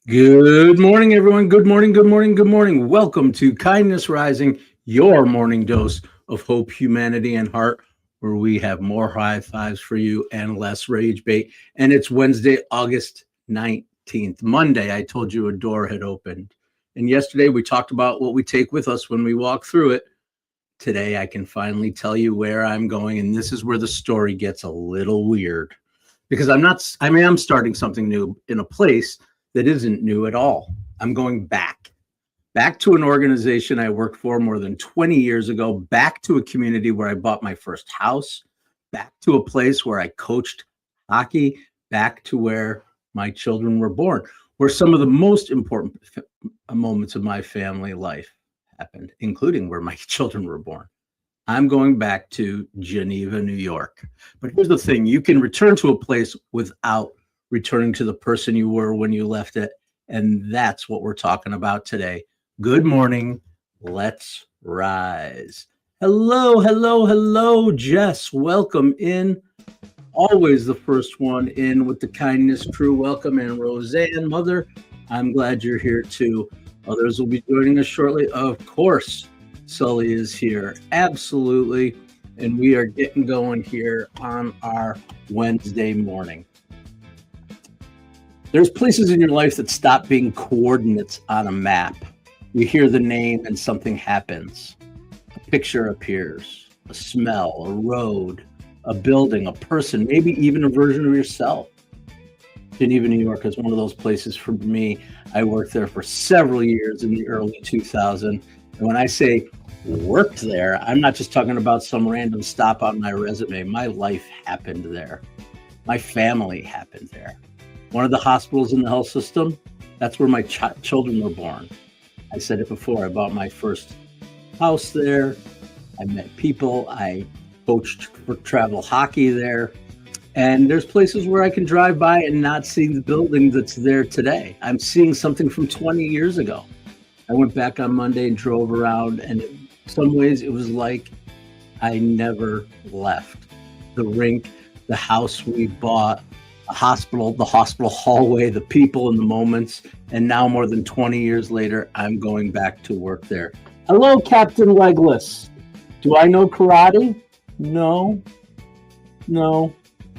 Good morning, everyone. Good morning, good morning, good morning. Welcome to Kindness Rising, your morning dose of hope, humanity, and heart, where we have more high fives for you and less rage bait. And it's Wednesday, August 19th. Monday, I told you a door had opened. And yesterday, we talked about what we take with us when we walk through it. Today, I can finally tell you where I'm going. And this is where the story gets a little weird because I'm starting something new in a place that isn't new at all. I'm going back to an organization I worked for more than 20 years ago, back to a community where I bought my first house, back to a place where I coached hockey, back to where my children were born, where some of the most important moments of my family life happened, including where my children were born. I'm going back to Geneva, New York. But here's the thing, you can return to a place without returning to the person you were when you left it. And that's what we're talking about today. Good morning. Let's rise. Hello, hello, hello, Jess. Welcome in. Always the first one in with the kindness crew. Welcome in, Roseanne, Mother. I'm glad you're here too. Others will be joining us shortly. Of course, Sully is here. Absolutely. And we are getting going here on our Wednesday morning. There's places in your life that stop being coordinates on a map. You hear the name and something happens. A picture appears, a smell, a road, a building, a person, maybe even a version of yourself. Geneva, New York is one of those places for me. I worked there for several years in the early 2000s. And when I say worked there, I'm not just talking about some random stop on my resume. My life happened there. My family happened there. One of the hospitals in the health system, that's where my children were born. I said it before, I bought my first house there. I met people. I coached for travel hockey there. And there's places where I can drive by and not see the building that's there today. I'm seeing something from 20 years ago. I went back on Monday and drove around, and in some ways it was like I never left. The rink, the house we bought, the hospital hallway, the people and the moments. And now more than 20 years later, I'm going back to work there. Hello, Captain Legless. Do I know karate? No.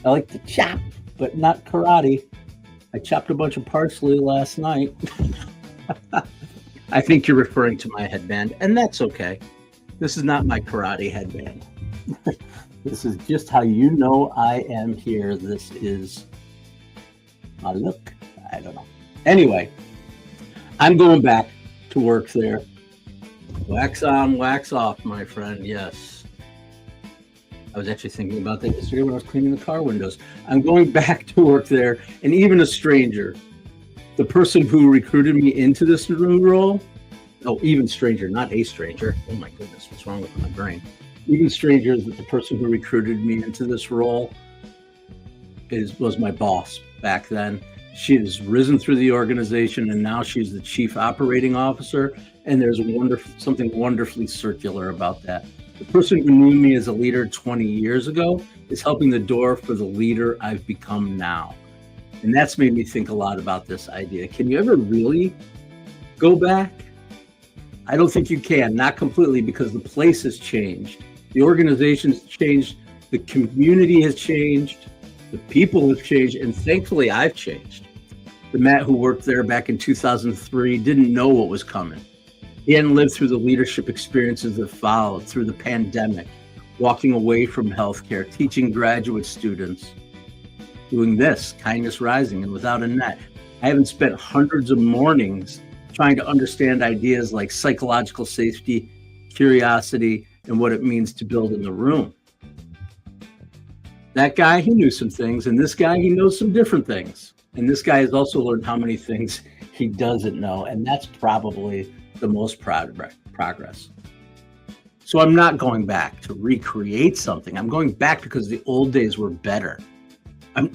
I like to chop, but not karate. I chopped a bunch of parsley last night. I think you're referring to my headband, and that's okay. This is not my karate headband. This is just how you know I am here. This is my look. I don't know. Anyway, I'm going back to work there. Wax on, wax off, my friend. Yes. I was actually thinking about that yesterday when I was cleaning the car windows. I'm going back to work there, and even a stranger, the person who recruited me into this new role, even stranger, not a stranger. Oh my goodness, what's wrong with my brain? Even stranger is that the person who recruited me into this role was my boss back then. She has risen through the organization, and now she's the chief operating officer. And there's something wonderfully circular about that. The person who knew me as a leader 20 years ago is helping the door for the leader I've become now. And that's made me think a lot about this idea. Can you ever really go back? I don't think you can, not completely, because the place has changed. The organization has changed. The community has changed. The people have changed. And thankfully, I've changed. The Matt who worked there back in 2003 didn't know what was coming. He hadn't lived through the leadership experiences that followed, through the pandemic, walking away from healthcare, teaching graduate students, doing this, Kindness Rising, and Without a Net. I haven't spent hundreds of mornings trying to understand ideas like psychological safety, curiosity, and what it means to build in the room. That guy, he knew some things, and this guy, he knows some different things. And this guy has also learned how many things he doesn't know, and that's probably the most progress. So I'm not going back to recreate something. I'm going back because the old days were better. I'm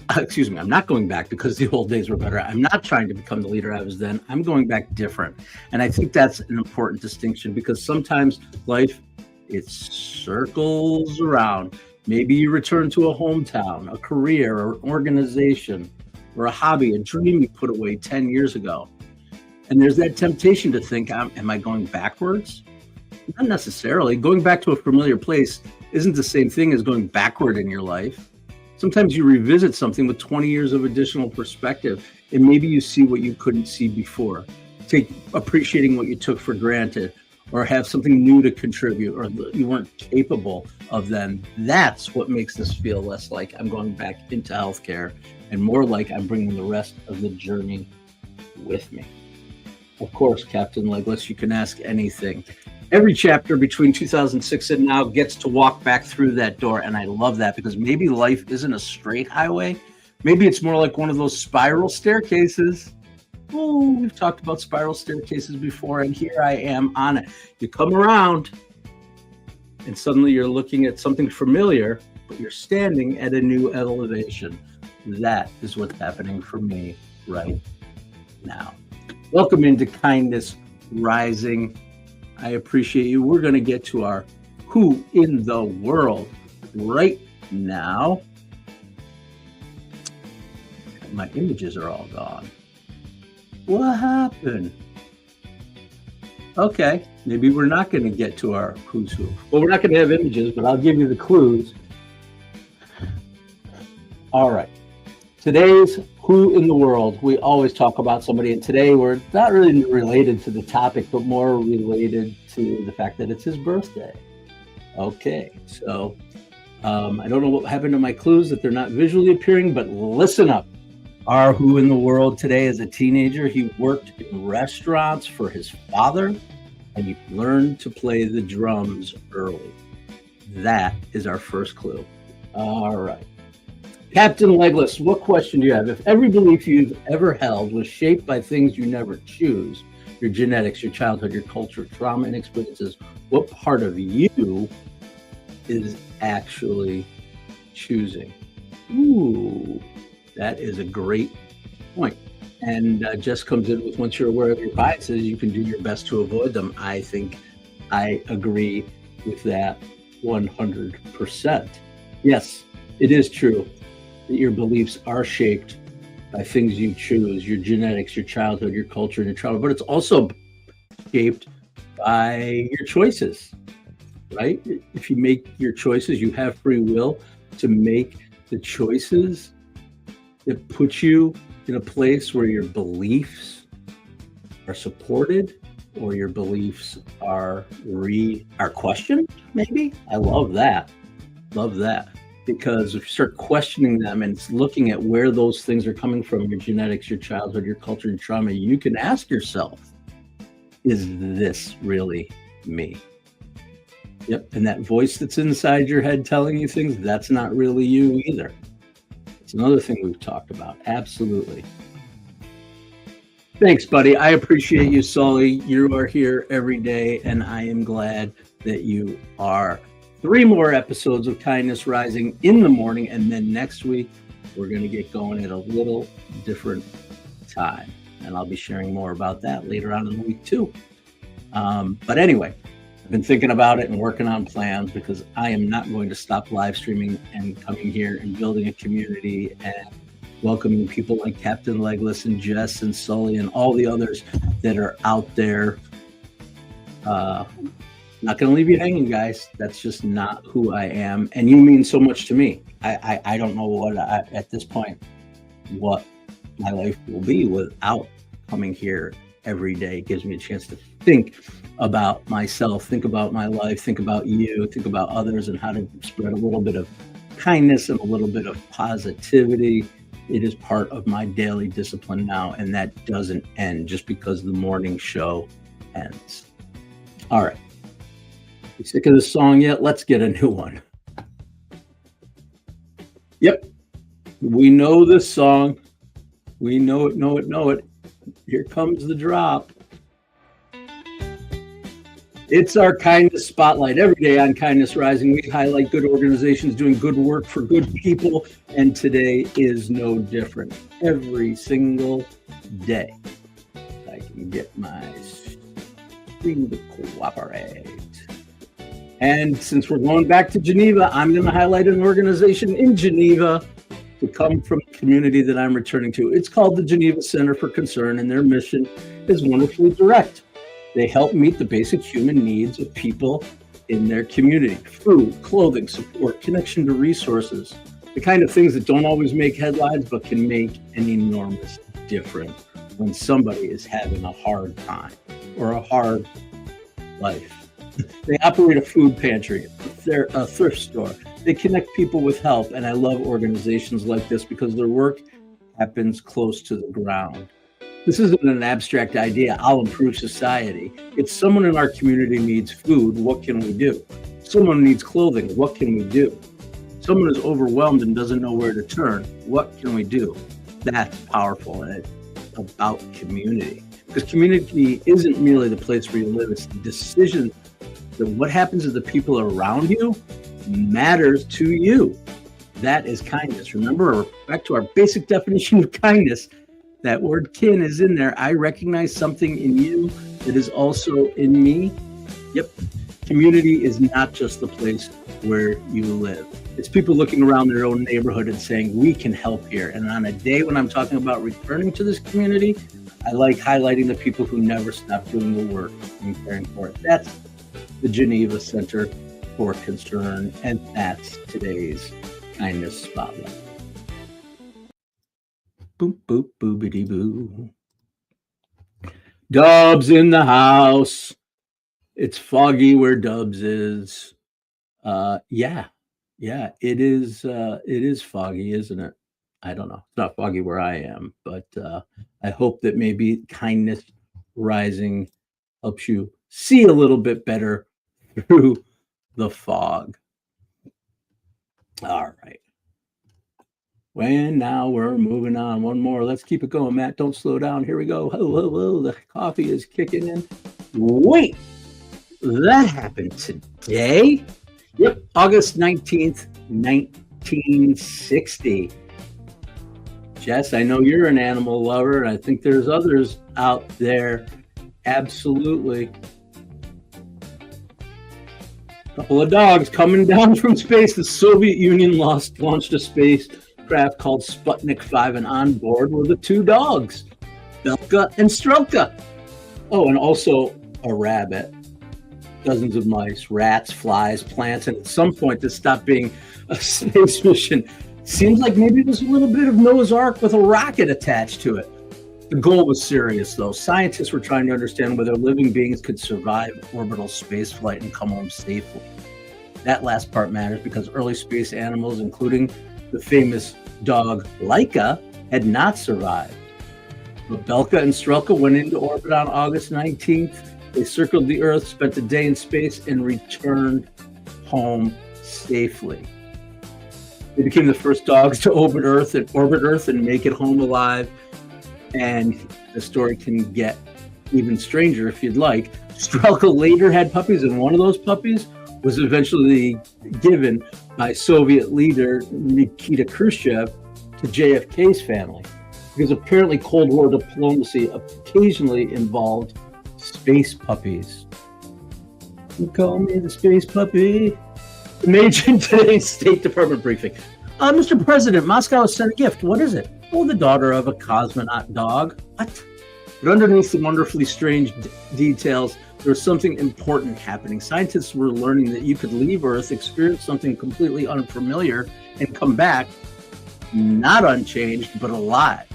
not going back because the old days were better. I'm not trying to become the leader I was then. I'm going back different. And I think that's an important distinction because sometimes life, it circles around. Maybe you return to a hometown, a career, or an organization, or a hobby, a dream you put away 10 years ago. And there's that temptation to think, am I going backwards? Not necessarily. Going back to a familiar place isn't the same thing as going backward in your life. Sometimes you revisit something with 20 years of additional perspective, and maybe you see what you couldn't see before. Appreciating what you took for granted, or have something new to contribute, or you weren't capable of then. That's what makes this feel less like I'm going back into healthcare and more like I'm bringing the rest of the journey with me. Of course, Captain Legless, you can ask anything. Every chapter between 2006 and now gets to walk back through that door, and I love that, because maybe life isn't a straight highway. Maybe it's more like one of those spiral staircases. Oh, we've talked about spiral staircases before, and here I am on it. You come around, and suddenly you're looking at something familiar, but you're standing at a new elevation. That is what's happening for me right now. Welcome into Kindness Rising. I appreciate you. We're going to get to our who in the world right now. My images are all gone. What happened? Okay, maybe we're not going to get to our who's who. Well, we're not going to have images, but I'll give you the clues. All right. Today's who in the world, we always talk about somebody, and today we're not really related to the topic, but more related to the fact that it's his birthday. Okay, so I don't know what happened to my clues, that they're not visually appearing, but listen up. Our who in the world today, as a teenager, he worked in restaurants for his father, and he learned to play the drums early. That is our first clue. All right. Captain Legless, what question do you have? If every belief you've ever held was shaped by things you never choose, your genetics, your childhood, your culture, trauma, and experiences, what part of you is actually choosing? Ooh, that is a great point. And Jess comes in with, once you're aware of your biases, you can do your best to avoid them. I think I agree with that 100%. Yes, it is true that your beliefs are shaped by things you choose, your genetics, your childhood, your culture, and your trauma, but it's also shaped by your choices, right? If you make your choices, you have free will to make the choices that put you in a place where your beliefs are supported or your beliefs are questioned, maybe. I love that. Love that. Because if you start questioning them and looking at where those things are coming from, your genetics, your childhood, your culture, and trauma, you can ask yourself, is this really me? Yep. And that voice that's inside your head telling you things, that's not really you either. It's another thing we've talked about. Absolutely. Thanks, buddy. I appreciate you, Sully. You are here every day, and I am glad that you are. 3 more episodes of Kindness Rising in the morning, and then next week we're going to get going at a little different time, and I'll be sharing more about that later on in the week too. But anyway, I've been thinking about it and working on plans, because I am not going to stop live streaming and coming here and building a community and welcoming people like Captain Legless and Jess and Sully and all the others that are out there. Not going to leave you hanging, guys. That's just not who I am. And you mean so much to me. I don't know at this point what my life will be without coming here every day. It gives me a chance to think about myself, think about my life, think about you, think about others, and how to spread a little bit of kindness and a little bit of positivity. It is part of my daily discipline now, and that doesn't end just because the morning show ends. All right. You sick of this song yet? Let's get a new one. Yep. We know this song. We know it. Here comes the drop. It's our Kindness Spotlight. Every day on Kindness Rising, we highlight good organizations doing good work for good people, and today is no different. Every single day, I can get my screen to cooperate. And since we're going back to Geneva, I'm going to highlight an organization in Geneva to come from the community that I'm returning to. It's called the Geneva Center for Concern, and their mission is wonderfully direct. They help meet the basic human needs of people in their community: food, clothing, support, connection to resources, the kind of things that don't always make headlines but can make an enormous difference when somebody is having a hard time or a hard life. They operate a food pantry, a thrift store. They connect people with help, and I love organizations like this because their work happens close to the ground. This isn't an abstract idea, I'll improve society. It's someone in our community needs food, what can we do? Someone needs clothing, what can we do? Someone is overwhelmed and doesn't know where to turn, what can we do? That's powerful, and it's about community. Because community isn't merely the place where you live, it's the decision that what happens to the people around you matters to you. That is kindness. Remember, back to our basic definition of kindness, that word kin is in there. I recognize something in you that is also in me. Yep. Community is not just the place where you live. It's people looking around their own neighborhood and saying, we can help here. And on a day when I'm talking about returning to this community, I like highlighting the people who never stop doing the work and caring for it. That's the Geneva Center for Concern, and that's today's Kindness Spotlight. Boop, boop, boobity boo. Dubs in the house. It's foggy where Dubs is. Yeah, it is. It is foggy, isn't it? I don't know. It's not foggy where I am, but I hope that maybe kindness rising helps you see a little bit better through the fog. All right. When now we're moving on. One more. Let's keep it going, Matt. Don't slow down. Here we go. Whoa. The coffee is kicking in. Wait, that happened today? Yep, August 19th, 1960. Jess, I know you're an animal lover, and I think there's others out there. Absolutely. Couple of dogs coming down from space. The Soviet Union launched a spacecraft called Sputnik 5, and on board were the two dogs, Belka and Strelka. Oh, and also a rabbit, dozens of mice, rats, flies, plants, and at some point this stopped being a space mission. Seems like maybe there's a little bit of Noah's Ark with a rocket attached to it. The goal was serious, though. Scientists were trying to understand whether living beings could survive orbital spaceflight and come home safely. That last part matters because early space animals, including the famous dog Laika, had not survived. But Belka and Strelka went into orbit on August 19th. They circled the Earth, spent a day in space, and returned home safely. They became the first dogs to orbit Earth and make it home alive. And the story can get even stranger if you'd like. Strelka later had puppies, and one of those puppies was eventually given by Soviet leader Nikita Khrushchev to JFK's family, because apparently Cold War diplomacy occasionally involved space puppies. You call me the space puppy? Imagine today's State Department briefing. Mr. President, Moscow has sent a gift. What is it? Oh, the daughter of a cosmonaut dog. What? But underneath the wonderfully strange details, there was something important happening. Scientists were learning that you could leave Earth, experience something completely unfamiliar, and come back not unchanged, but alive,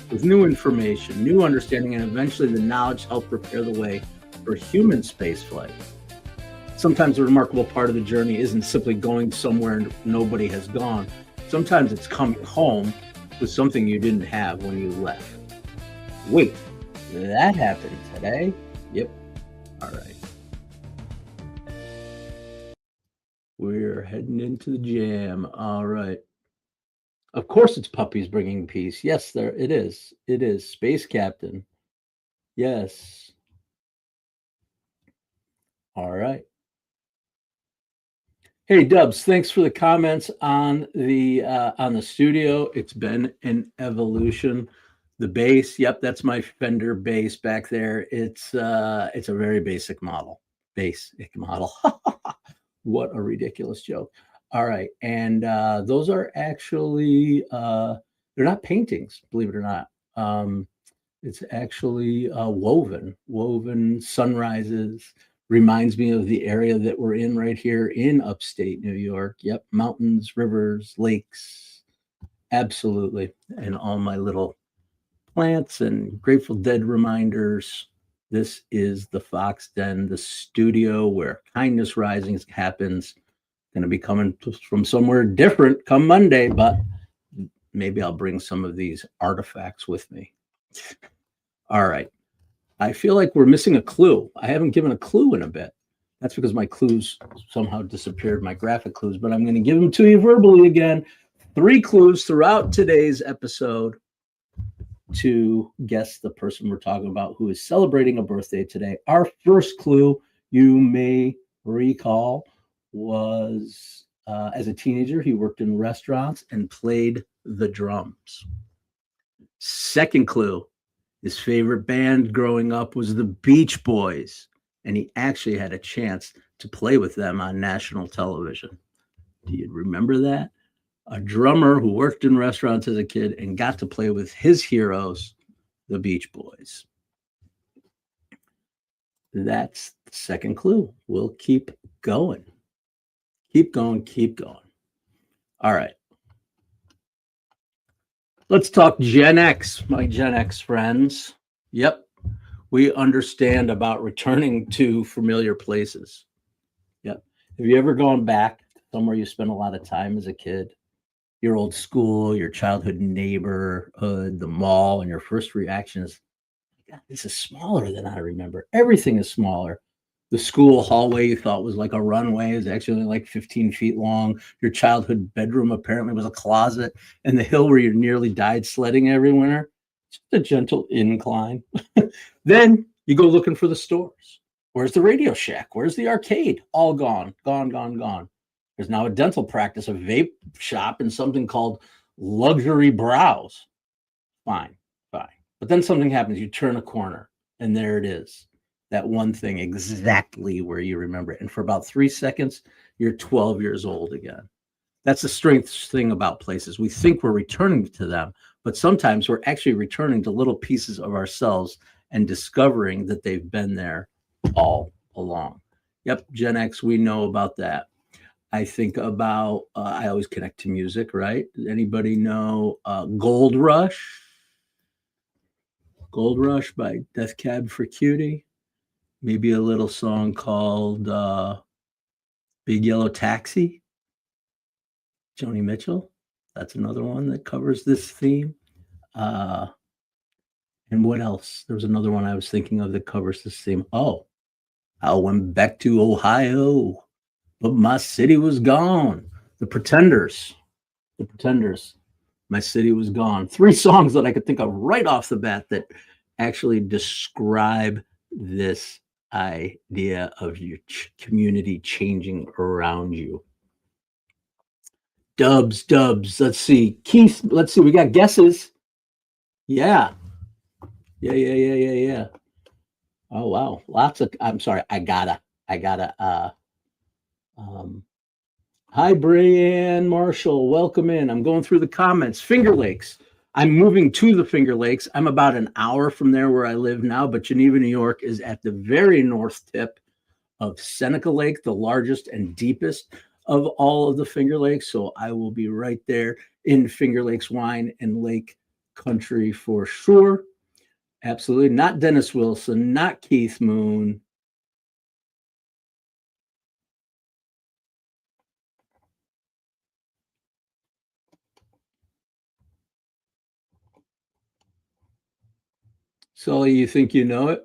with new information, new understanding, and eventually the knowledge helped prepare the way for human spaceflight. Sometimes the remarkable part of the journey isn't simply going somewhere nobody has gone. Sometimes it's coming home with something you didn't have when you left. Wait, that happened today? Yep. All right. We're heading into the jam. All right. Of course it's puppies bringing peace. Yes, there it is. It is. Space Captain. Yes. All right. Hey Dubs, thanks for the comments on the studio. It's been an evolution. The bass, yep, that's my Fender bass back there. It's a very basic model. Basic model. What a ridiculous joke. All right. And those are actually, they're not paintings, believe it or not. It's actually woven sunrises. Reminds me of the area that we're in right here in upstate New York. Yep. Mountains, rivers, lakes. Absolutely. And all my little plants and Grateful Dead reminders. This is the Fox Den, the studio where Kindness Rising happens. Going to be coming from somewhere different come Monday, but maybe I'll bring some of these artifacts with me. All right. I feel like we're missing a clue. I haven't given a clue in a bit. That's because my clues somehow disappeared, my graphic clues, but I'm going to give them to you verbally again. 3 clues throughout today's episode to guess the person we're talking about who is celebrating a birthday today. Our first clue, you may recall, was as a teenager, he worked in restaurants and played the drums. Second clue, his favorite band growing up was the Beach Boys, and he actually had a chance to play with them on national television. Do you remember that? A drummer who worked in restaurants as a kid and got to play with his heroes, the Beach Boys. That's the second clue. We'll keep going. Keep going, keep going. All right. Let's talk Gen X, my Gen X friends. Yep. We understand about returning to familiar places. Yep. Have you ever gone back somewhere you spent a lot of time as a kid? Your old school, your childhood neighborhood, the mall, and your first reaction is, God, this is smaller than I remember. Everything is smaller. The school hallway you thought was like a runway is actually only like 15 feet long. Your childhood bedroom apparently was a closet, and the hill where you nearly died sledding every winter, just a gentle incline. Then you go looking for the stores. Where's the Radio Shack? Where's the arcade? All gone, gone, gone, gone. There's now a dental practice, a vape shop, and something called Luxury Brows. Fine, fine. But then something happens. You turn a corner, and there it is. That one thing exactly where you remember it. And for about 3 seconds, you're 12 years old again. That's the strange thing about places. We think we're returning to them, but sometimes we're actually returning to little pieces of ourselves and discovering that they've been there all along. Yep, Gen X, we know about that. I think about, I always connect to music, right? Anybody know Gold Rush? Gold Rush by Death Cab for Cutie. Maybe a little song called Big Yellow Taxi. Joni Mitchell. That's another one that covers this theme. And what else? There was another one I was thinking of that covers this theme. Oh, I went back to Ohio, but my city was gone. The Pretenders. The Pretenders. My city was gone. 3 songs that I could think of right off the bat that actually describe this idea of your community changing around you. Dubs. Let's see. Keith, let's see. We got guesses. Yeah. Oh, wow. Lots of, I'm sorry. I gotta, hi, Brianne Marshall. Welcome in. I'm going through the comments. Finger Lakes. I'm moving to the Finger Lakes. I'm about an hour from there where I live now, but Geneva, New York is at the very north tip of Seneca Lake, the largest and deepest of all of the Finger Lakes. So I will be right there in Finger Lakes wine and lake country for sure. Absolutely. Not Dennis Wilson, not Keith Moon. Sully, you think you know it?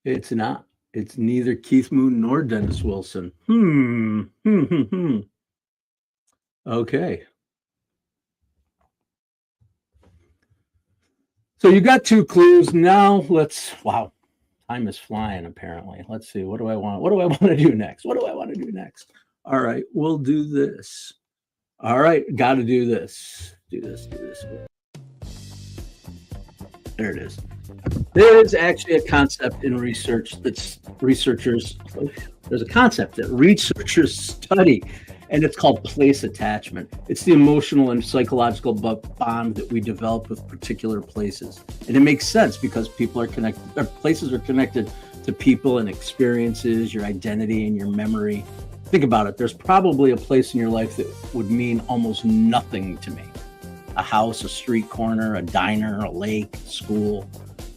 It's not. It's neither Keith Moon nor Dennis Wilson. Okay. So you got 2 clues. Now wow, time is flying apparently. Let's see. What do I want to do next? All right, we'll do this. All right, got to do this. Do this. There it is. There is actually a concept in research that's researchers, there's a concept that researchers study, and it's called place attachment. It's the emotional and psychological bond that we develop with particular places. And it makes sense because people are connected, or places are connected to people and experiences, your identity and your memory. Think about it. There's probably a place in your life that would mean almost nothing to me. A house, a street corner, a diner, a lake, school.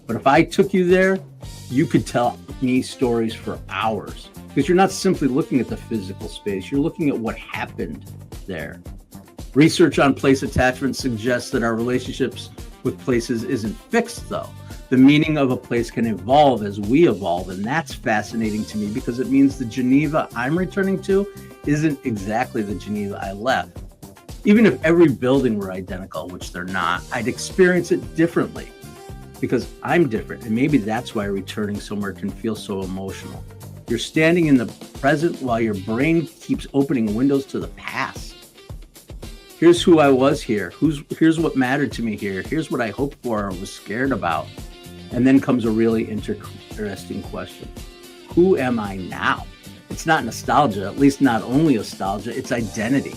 But if I took you there, you could tell me stories for hours because you're not simply looking at the physical space, you're looking at what happened there. Research on place attachment suggests that our relationships with places isn't fixed, though. The meaning of a place can evolve as we evolve, and that's fascinating to me because it means the Geneva I'm returning to isn't exactly the Geneva I left. Even if every building were identical, which they're not, I'd experience it differently because I'm different. And maybe that's why returning somewhere can feel so emotional. You're standing in the present while your brain keeps opening windows to the past. Here's who I was here. Here's what mattered to me here. Here's what I hoped for or was scared about. And then comes a really interesting question. Who am I now? It's not nostalgia, at least not only nostalgia, it's identity.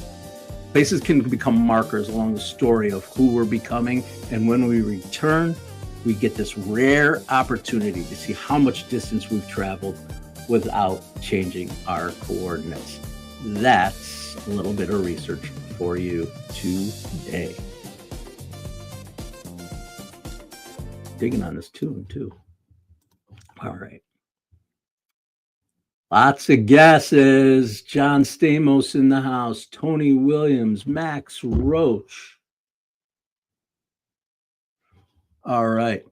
Places can become markers along the story of who we're becoming, and when we return, we get this rare opportunity to see how much distance we've traveled without changing our coordinates. That's a little bit of research for you today. Digging on this tune, too. All right. Lots of guesses. John Stamos in the house. Tony Williams. Max Roach. All right.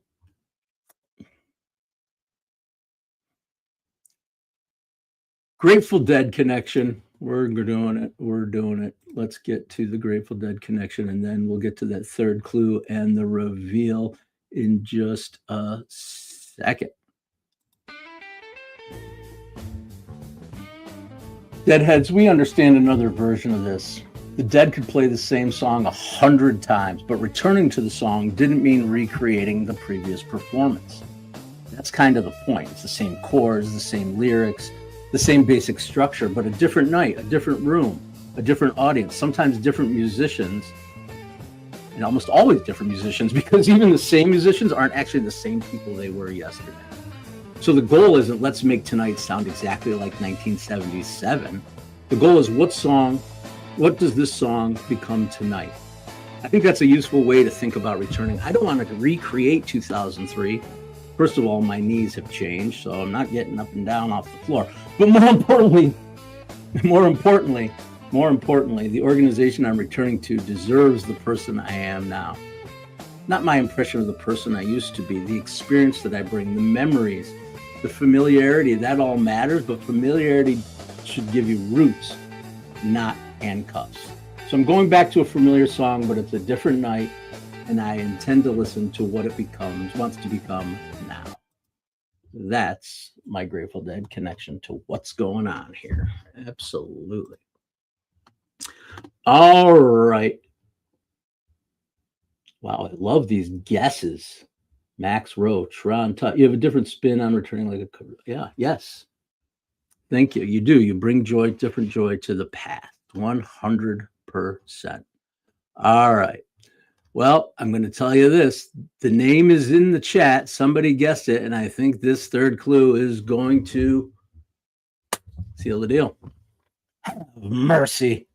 Grateful Dead connection. We're doing it. We're doing it. Let's get to the Grateful Dead connection, and then we'll get to that third clue and the reveal in just a second. Deadheads, we understand another version of this. The Dead could play the same song 100 times, but returning to the song didn't mean recreating the previous performance. That's kind of the point. It's the same chords, the same lyrics, the same basic structure, but a different night, a different room, a different audience, sometimes different musicians, and almost always different musicians, because even the same musicians aren't actually the same people they were yesterday. So the goal isn't let's make tonight sound exactly like 1977. The goal is what does this song become tonight? I think that's a useful way to think about returning. I don't want to recreate 2003. First of all, my knees have changed, so I'm not getting up and down off the floor. But more importantly, the organization I'm returning to deserves the person I am now. Not my impression of the person I used to be, the experience that I bring, the memories, the familiarity, that all matters, but familiarity should give you roots, not handcuffs. So I'm going back to a familiar song, but it's a different night, and I intend to listen to what it wants to become now. That's my Grateful Dead connection to what's going on here. Absolutely. All right. Wow, I love these guesses. Max Roach, Ron Tut. You have a different spin on returning like a... Yeah, yes. Thank you. You do. You bring joy, different joy to the path. 100%. All right. Well, I'm going to tell you this. The name is in the chat. Somebody guessed it, and I think this third clue is going to seal the deal. Have mercy.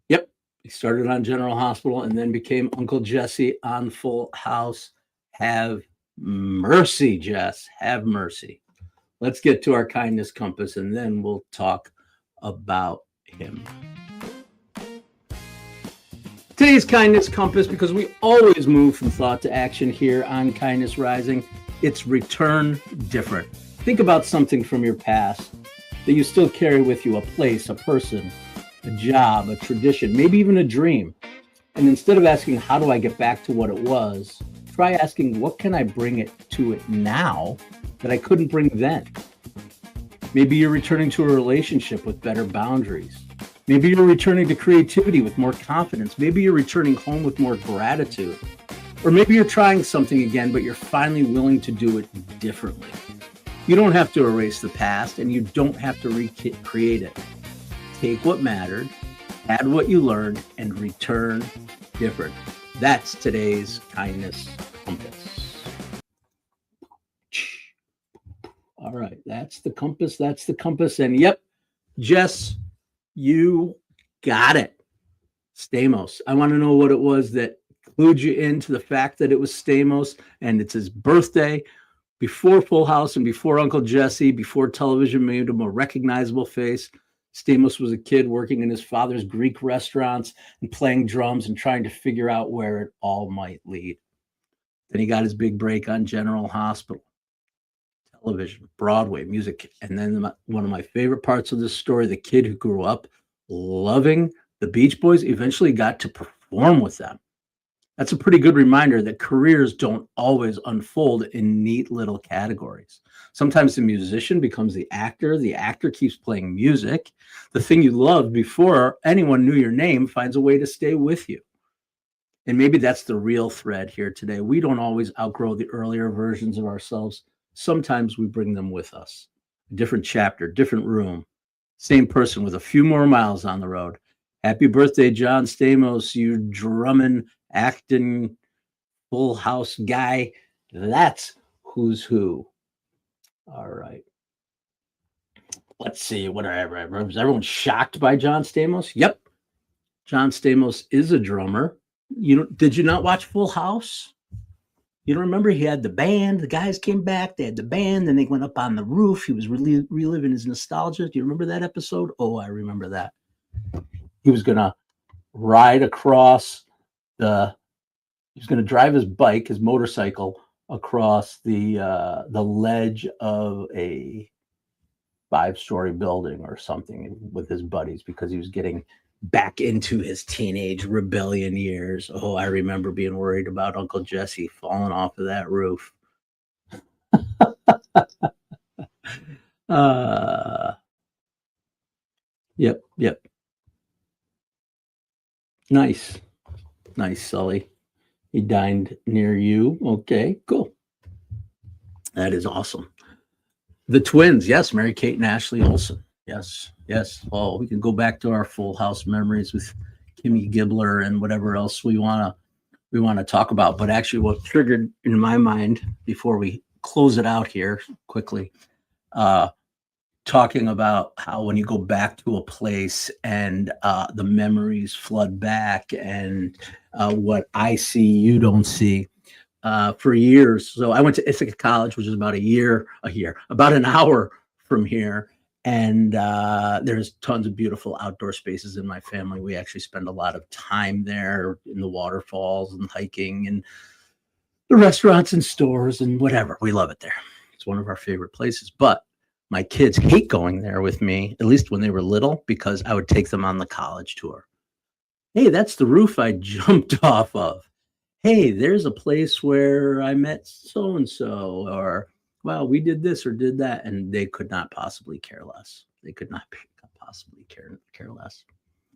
Yep. He started on General Hospital and then became Uncle Jesse on Full House. Have mercy, Jess. Have mercy. Let's get to our kindness compass, and then we'll talk about him. Today's kindness compass, because we always move from thought to action here on Kindness Rising, it's return different. Think about something from your past that you still carry with you, a place, a person, a job, a tradition, maybe even a dream. And instead of asking, how do I get back to what it was, try asking, what can I bring it to it now that I couldn't bring then? Maybe you're returning to a relationship with better boundaries. Maybe you're returning to creativity with more confidence. Maybe you're returning home with more gratitude. Or maybe you're trying something again, but you're finally willing to do it differently. You don't have to erase the past, and you don't have to recreate it. Take what mattered, add what you learned, and return different. That's today's kindness compass. All right, that's the compass. That's the compass. And yep, Jess, you got it. Stamos. I want to know what it was that clued you into the fact that it was Stamos, and it's his birthday. Before Full House and before Uncle Jesse, before television made him a recognizable face, Stamos was a kid working in his father's Greek restaurants and playing drums and trying to figure out where it all might lead. Then he got his big break on General Hospital, television, Broadway, music. And then one of my favorite parts of this story, the kid who grew up loving the Beach Boys eventually got to perform with them. That's a pretty good reminder that careers don't always unfold in neat little categories. Sometimes the musician becomes the actor keeps playing music. The thing you loved before anyone knew your name finds a way to stay with you. And maybe that's the real thread here today. We don't always outgrow the earlier versions of ourselves. Sometimes we bring them with us. A different chapter, different room, same person with a few more miles on the road. Happy birthday, John Stamos, you drumming, acting, Full House guy. That's who's who. All right. Let's see. Whatever. Was everyone shocked by John Stamos? Yep. John Stamos is a drummer. Did you not watch Full House? You don't remember? He had the band. The guys came back. They had the band. Then they went up on the roof. He was really reliving his nostalgia. Do you remember that episode? Oh, I remember that. He was going to ride across he was going to drive his bike, his motorcycle, across the ledge of a 5-story building or something with his buddies because he was getting back into his teenage rebellion years. Oh, I remember being worried about Uncle Jesse falling off of that roof. Yep. Nice, Sully. He dined near you. Okay, cool. That is awesome. The twins, yes, Mary Kate and Ashley Olsen. Yes. Well, we can go back to our Full House memories with Kimmy Gibbler and whatever else we want to talk about. But actually, what triggered in my mind before we close it out here quickly, talking about how when you go back to a place and the memories flood back and what I see, you don't see. For years. So I went to Ithaca College, which is about about an hour from here. And there's tons of beautiful outdoor spaces in my family. We actually spend a lot of time there in the waterfalls and hiking and the restaurants and stores and whatever. We love it there. It's one of our favorite places. But my kids hate going there with me, at least when they were little, because I would take them on the college tour. Hey, that's the roof I jumped off of. Hey, there's a place where I met so-and-so, or, well, we did this or did that, and they could not possibly care less. They could not possibly care less.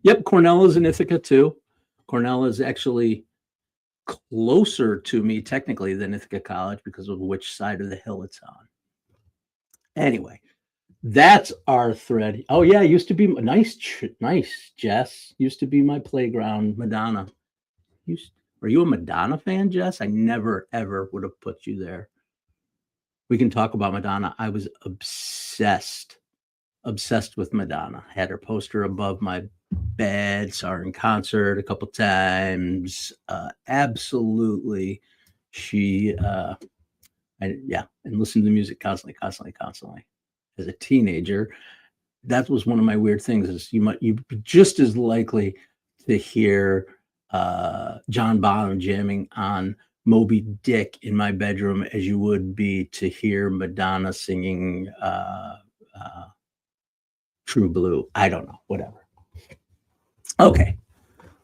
Yep, Cornell is in Ithaca, too. Cornell is actually closer to me, technically, than Ithaca College because of which side of the hill it's on. Anyway, that's our thread. Oh, yeah, used to be nice, Jess. Used to be my playground, Madonna. Are you a Madonna fan, Jess? I never, ever would have put you there. We can talk about Madonna. I was obsessed with Madonna. I had her poster above my bed, saw her in concert a couple times. Absolutely. And listened to the music constantly. As a teenager, that was one of my weird things is you'd be just as likely to hear John Bonham jamming on Moby Dick in my bedroom as you would be to hear Madonna singing True Blue. I don't know, whatever. Okay,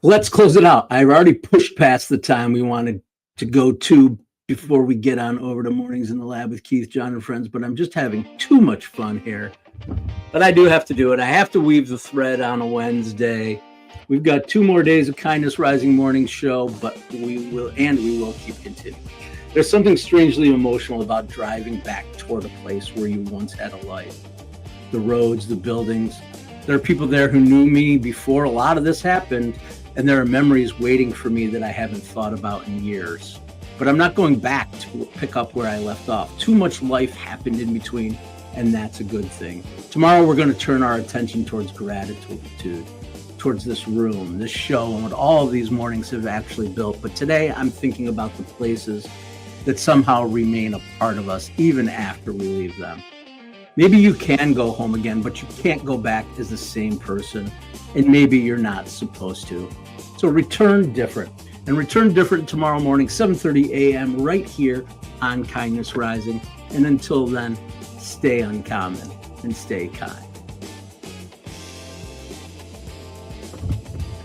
let's close it out. I've already pushed past the time we wanted to go to before we get on over to Mornings in the Lab with Keith, John, and Friends, but I'm just having too much fun here. But I do have to do it. I have to weave the thread on a Wednesday. We've got 2 more days of Kindness Rising Morning show, but we will keep continuing. There's something strangely emotional about driving back toward a place where you once had a life. The roads, the buildings. There are people there who knew me before a lot of this happened, and there are memories waiting for me that I haven't thought about in years. But I'm not going back to pick up where I left off. Too much life happened in between, and that's a good thing. Tomorrow we're going to turn our attention towards gratitude, towards this room, this show, and what all of these mornings have actually built. But today I'm thinking about the places that somehow remain a part of us even after we leave them. Maybe you can go home again, but you can't go back as the same person, and maybe you're not supposed to. So return different, and return different tomorrow morning, 7:30 a.m. right here on Kindness Rising. And until then, stay uncommon and stay kind.